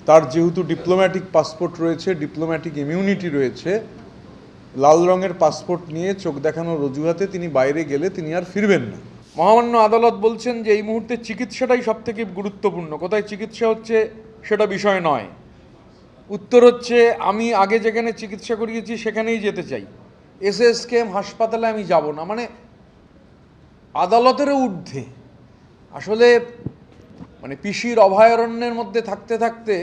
তার যেহেতু diplomatic passport রয়েছে, ডিপ্লোম্যাটিক ইমিউনিটি রয়েছে, লাল রঙের পাসপোর্ট নিয়ে চোখ দেখানোর অজুহাতে তিনি বাইরে গেলে তিনি আর ফিরবেন না। মহামান্য আদালত বলছেন যে এই মুহূর্তে চিকিৎসাটাই সবথেকে গুরুত্বপূর্ণ, কোথায় চিকিৎসা হচ্ছে সেটা বিষয় নয়। উত্তর হচ্ছে আমি আগে যেখানে চিকিৎসা করিয়েছি সেখানেই যেতে চাই, এসএসকেএম হাসপাতালে আমি যাব না। মানে আদালতেরও ঊর্ধ্বে। আসলে মানে পিসির অভয়ারণ্যের মধ্যে থাকতে থাকতে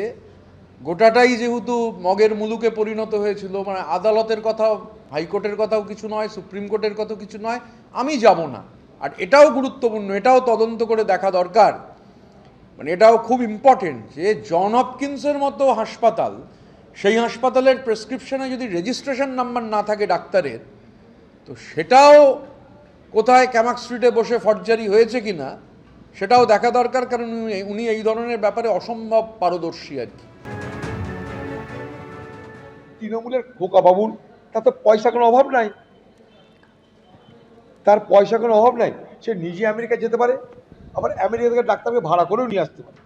গোটাটাই যেহেতু মগের মুলুকে পরিণত হয়েছিল, মানে আদালতের কথাও, হাইকোর্টের কথাও কিছু নয়, সুপ্রিম কোর্টের কথাও কিছু নয়, আমি যাব না। আর এটাও গুরুত্বপূর্ণ, এটাও তদন্ত করে দেখা দরকার, মানে এটাও খুব ইম্পর্টেন্ট যে জন হপকিন্সের মতো হাসপাতাল, সেই হাসপাতালের প্রেসক্রিপশনে যদি রেজিস্ট্রেশন নাম্বার না থাকে ডাক্তারের, তো সেটাও কোথায় ক্যামাক স্ট্রিটে বসে ফর্জারি হয়েছে কি না সেটাও দেখা দরকার, কারণ উনি এই ধরনের ব্যাপারে অসম্ভব পারদর্শী আর কি। তৃণমূলের খোকা বাবুর তার তো পয়সা কোনো অভাব নাই, তার পয়সা কোনো অভাব নাই। সে নিজে আমেরিকা যেতে পারে, আবার আমেরিকা থেকে ডাক্তারকে ভাড়া করেও নিয়ে আসতে পারে,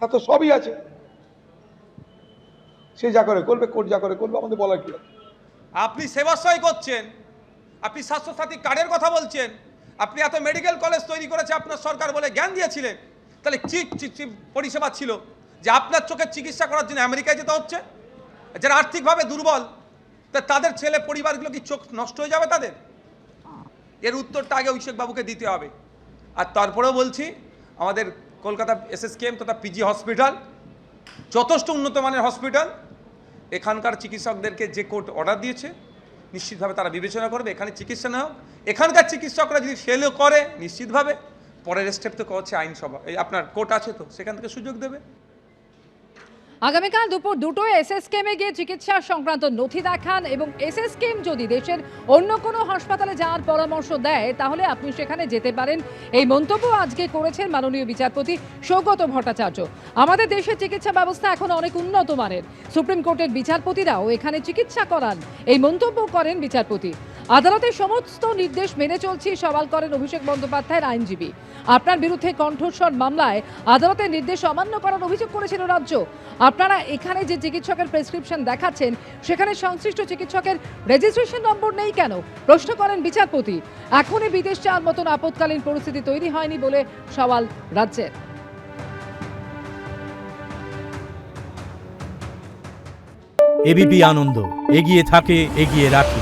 তার তো সবই আছে। সে যা করে করবে, কোর্ট যা করে করবে, আমাদের বলার কি আছে। আপনি সেবাশ্রয় করছেন, আপনি স্বাস্থ্যসাথী কার্ডের কথা বলছেন, আপনি এত মেডিকেল কলেজ তৈরি করেছে আপনার সরকার বলে জ্ঞান দিয়েছিলেন, তাহলে কি পরিষেবা ছিল যে আপনার চোখের চিকিৎসা করার জন্য আমেরিকায় যেতে হচ্ছে? যারা আর্থিকভাবে দুর্বল তাদের ছেলে পরিবারগুলো কি চোখ নষ্ট হয়ে যাবে তাদের? এর উত্তরটা আগে অভিষেক বাবুকে দিতে হবে। আর তারপরেও বলছি, আমাদের কলকাতা এসএসকেএম তথা পিজি হসপিটাল যথেষ্ট উন্নত মানের হসপিটাল। এখানকার চিকিৎসকদেরকে যে কোর্ট অর্ডার দিয়েছে নিশ্চিতভাবে তারা বিবেচনা করবে, এখানে চিকিৎসা না হোক। এখানকার চিকিৎসকরা যদি ফেলও করে নিশ্চিতভাবে পরের স্টেপ তো হচ্ছে আইনসভা, এই আপনার কোর্ট আছে তো সেখান থেকে সুযোগ দেবে। আগামীকাল দুপুর 2টোয় এসএসকেএমে গিয়ে চিকিৎসা সংক্রান্ত নথি দেখান এবং এসএসকেএম যদি দেশের অন্য কোনো হাসপাতালে যাওয়ার পরামর্শ দেয় তাহলে আপনি সেখানে যেতে পারেন। এই মন্তব্য আজকে করেছেন মাননীয় বিচারপতি সৌগত ভট্টাচার্য। আমাদের দেশের চিকিৎসা ব্যবস্থা এখন অনেক উন্নত মানের, সুপ্রিম কোর্টের বিচারপতিরাও এখানে চিকিৎসা করান, এই মন্তব্য করেন বিচারপতি। আদালতের সমস্ত নির্দেশ মেনে চলছি, সওয়াল করেন অভিষেক বন্দ্যোপাধ্যায়ের আইনজীবী। আপনার বিরুদ্ধে কণ্ঠস্বর মামলায় আদালতের নির্দেশ অমান্য করার অভিযোগ করেছিল রাজ্য। আপনারা এখানে যে চিকিৎসকের প্রেসক্রিপশন দেখাচ্ছেন সেখানে সংশ্লিষ্ট চিকিৎসকের রেজিস্ট্রেশন নম্বর নেই কেন, প্রশ্ন করেন বিচারপতি। এখনই বিদেশ যাওয়ার মতন আপৎকালীন পরিস্থিতি তৈরি হয়নি বলে সওয়াল রাজ্যের। এবিপি আনন্দ, এগিয়ে থাকে, এগিয়ে রাখে।